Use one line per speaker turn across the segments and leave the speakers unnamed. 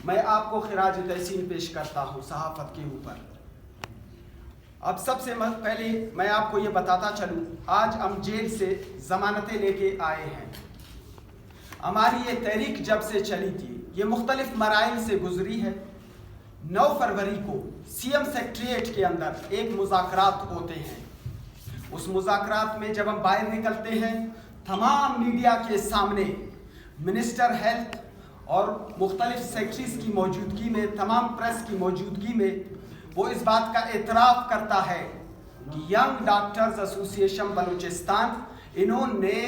میں آپ کو خراج تحسین پیش کرتا ہوں صحافت کے اوپر۔ اب سب سے پہلے میں آپ کو یہ بتاتا چلوں، آج ہم جیل سے ضمانتیں لے کے آئے ہیں۔ ہماری یہ تحریک جب سے چلی تھی یہ مختلف مراحل سے گزری ہے۔ 9 فروری کو سی ایم سیکریٹریٹ کے اندر ایک مذاکرات ہوتے ہیں۔ اس مذاکرات میں جب ہم باہر نکلتے ہیں، تمام میڈیا کے سامنے منسٹر ہیلتھ اور مختلف سیکٹریز کی موجودگی میں، تمام پریس کی موجودگی میں وہ اس بات کا اعتراف کرتا ہے کہ ینگ ڈاکٹرز ایسوسی ایشن بلوچستان انہوں نے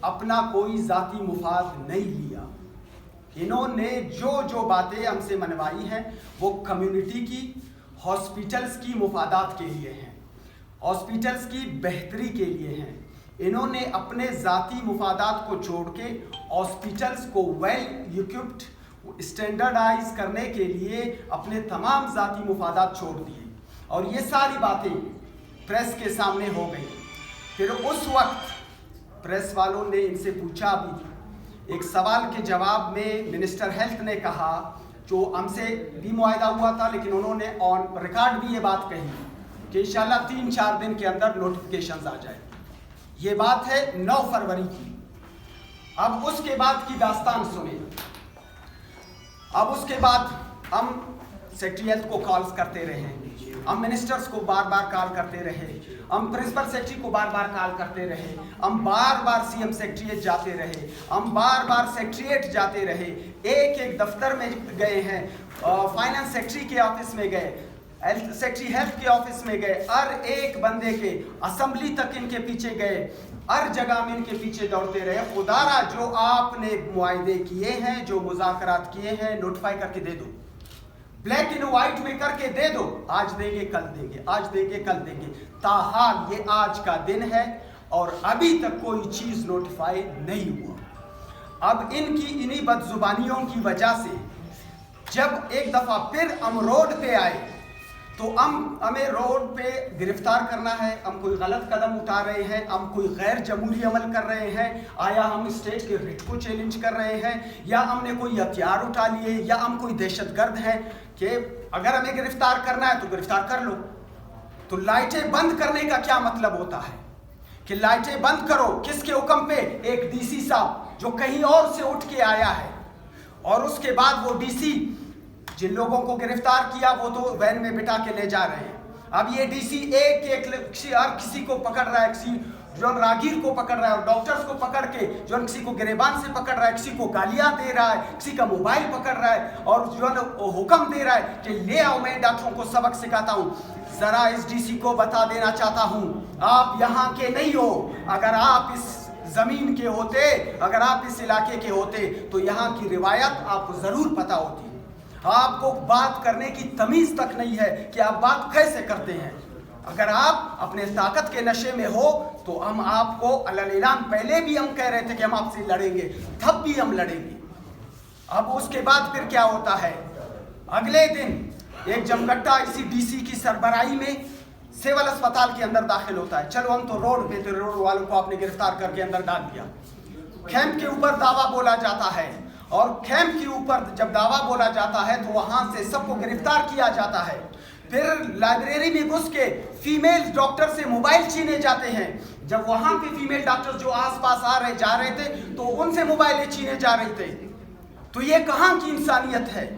اپنا کوئی ذاتی مفاد نہیں لیا۔ انہوں نے جو باتیں ہم سے منوائی ہیں وہ کمیونٹی کی، ہاسپیٹلز کی مفادات کے لیے ہیں، ہاسپیٹلز کی بہتری کے لیے ہیں۔ انہوں نے اپنے ذاتی مفادات کو چھوڑ کے ہاسپیٹلز کو ویل ایکوپڈ اسٹینڈرڈائز کرنے کے لیے اپنے تمام ذاتی مفادات چھوڑ دیے، اور یہ ساری باتیں پریس کے سامنے ہو گئی۔ پھر اس وقت پریس والوں نے ان سے پوچھا بھی، ایک سوال کے جواب میں منسٹر ہیلتھ نے کہا، جو ہم سے بھی معاہدہ ہوا تھا لیکن انہوں نے آن ریکارڈ بھی یہ بات کہی کہ انشاءاللہ 3-4 دن کے اندر نوٹیفیکیشنز آ جائے۔ یہ بات ہے 9 فروری کی۔ اب اس کے بعد کی داستان سنیں۔ اب اس کے بعد ہم سیکریٹریٹ کو کالز کرتے رہے، ہم منسٹرز کو بار بار کال کرتے رہے، ہم پرنسپل سیکریٹری کو بار بار کال کرتے رہے، ہم بار بار سی ایم سیکریٹریٹ جاتے رہے، ہم بار بار سیکریٹریٹ جاتے رہے، ایک دفتر میں گئے ہیں، فائنانس سیکریٹری کے آفس میں گئے، سیکریٹری ہیلتھ کے آفس میں گئے، ہر ایک بندے کے اسمبلی تک ان کے پیچھے گئے، ہر جگہ میں ان کے پیچھے دوڑتے رہے۔ خدارا جو آپ نے معاہدے کیے ہیں، جو مذاکرات کیے ہیں، نوٹیفائی کر کے دے دو، بلیک اینڈ وائٹ میں کر کے دے دو، آج دیں گے کل دیں گے، آج دیں گے کل دیں گے۔ تاحال یہ آج کا دن ہے اور ابھی تک کوئی چیز نوٹیفائی نہیں ہوا۔ اب ان کی انہی بد زبانیوں کی وجہ سے جب ایک دفعہ پھر ہم روڈ پہ آئے تو ہمیں روڈ پہ گرفتار کرنا ہے، ہم کوئی غلط قدم اٹھا رہے ہیں، ہم کوئی غیر جمہوری عمل کر رہے ہیں، آیا ہم اسٹیٹ کے ریٹ کو چیلنج کر رہے ہیں، یا ہم نے کوئی ہتھیار اٹھا لیے، یا ہم کوئی دہشت گرد ہیں کہ اگر ہمیں گرفتار کرنا ہے تو گرفتار کر لو۔ تو لائٹیں بند کرنے کا کیا مطلب ہوتا ہے کہ لائٹیں بند کرو؟ کس کے حکم پہ؟ ایک ڈی سی صاحب جو کہیں اور سے اٹھ کے آیا ہے، اور اس کے بعد وہ ڈی سی جن لوگوں کو گرفتار کیا وہ تو وین میں بٹھا کے لے جا رہے ہیں۔ اب یہ ڈی سی ایک ہر کسی کو پکڑ رہا ہے، کسی جو راگیر کو پکڑ رہا ہے، اور ڈاکٹرز کو پکڑ کے جو کسی کو گریبان سے پکڑ رہا ہے، کسی کو گالیاں دے رہا ہے، کسی کا موبائل پکڑ رہا ہے، اور جو حکم دے رہا ہے کہ لے آؤ، میں ڈاکٹروں کو سبق سکھاتا ہوں۔ ذرا اس ڈی سی کو بتا دینا چاہتا ہوں، آپ یہاں کے نہیں ہو۔ اگر آپ اس زمین کے ہوتے، اگر آپ اس علاقے کے ہوتے تو یہاں کی روایت آپ کو ضرور پتہ ہوتی۔ آپ کو بات کرنے کی تمیز تک نہیں ہے کہ آپ بات کیسے کرتے ہیں۔ اگر آپ اپنے طاقت کے نشے میں ہو تو ہم آپ کو اعلان پہلے بھی ہم کہہ رہے تھے کہ ہم آپ سے لڑیں گے، تب بھی ہم لڑیں گے۔ اب اس کے بعد پھر کیا ہوتا ہے؟ اگلے دن ایک جمگٹا اسی ڈی سی کی سربراہی میں سول اسپتال کے اندر داخل ہوتا ہے۔ چلو ہم تو روڈ پہ تھے، روڈ والوں کو آپ نے گرفتار کر کے اندر ڈال دیا۔ کیمپ کے اوپر دعویٰ بولا جاتا ہے، اور کیمپ کے اوپر جب دعویٰ بولا جاتا ہے تو وہاں سے سب کو گرفتار کیا جاتا ہے۔ پھر لائبریری میں گھس کے فیمیل ڈاکٹر سے موبائل چھینے جاتے ہیں۔ جب وہاں پہ فیمیل ڈاکٹر جو آس پاس جا رہے تھے تو ان سے موبائلیں چھینے جا رہے تھے۔ تو یہ کہاں کی انسانیت ہے؟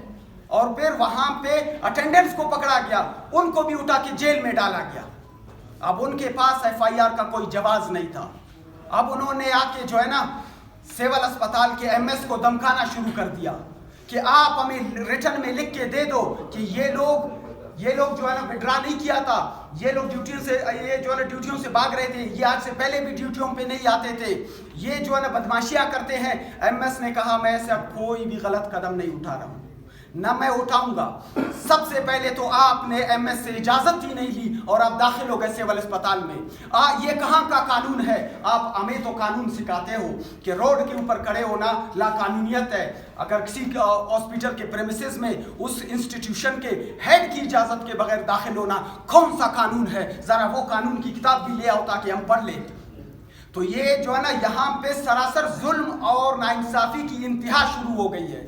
اور پھر وہاں پہ اٹینڈنٹس کو پکڑا گیا، ان کو بھی اٹھا کے جیل میں ڈالا گیا۔ اب ان کے پاس FIR کا کوئی جواز نہیں تھا۔ اب انہوں نے آ کے جو ہے نا سول اسپتال کے MS کو دمکانا شروع کر دیا کہ آپ ہمیں ریٹن میں لکھ کے دے دو کہ یہ لوگ جو ہے نا وڈرا نہیں کیا تھا، یہ لوگ ڈیوٹیوں سے بھاگ رہے تھے، یہ آج سے پہلے بھی ڈیوٹیوں پہ نہیں آتے تھے، یہ جو ہے نا بدماشیاں کرتے ہیں۔ MS نے کہا میں ایسا کوئی بھی غلط قدم نہیں اٹھا رہا ہوں، نہ میں اٹھاؤں گا۔ سب سے پہلے تو آپ نے MS سے اجازت ہی نہیں لی اور آپ داخل ہو گئے سول اسپتال میں۔ یہ کہاں کا قانون ہے؟ آپ ہمیں تو قانون سکھاتے ہو کہ روڈ کے اوپر کھڑے ہونا لا قانونیت ہے۔ اگر کسی ہاسپیٹل کے پریمیسز میں اس انسٹیٹیوشن کے ہیڈ کی اجازت کے بغیر داخل ہونا کون سا قانون ہے؟ ذرا وہ قانون کی کتاب بھی لے آؤ تاکہ ہم پڑھ لیں۔ تو یہ جو ہے نا یہاں پہ سراسر ظلم اور ناانصافی کی انتہا شروع ہو گئی ہے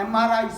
MRI,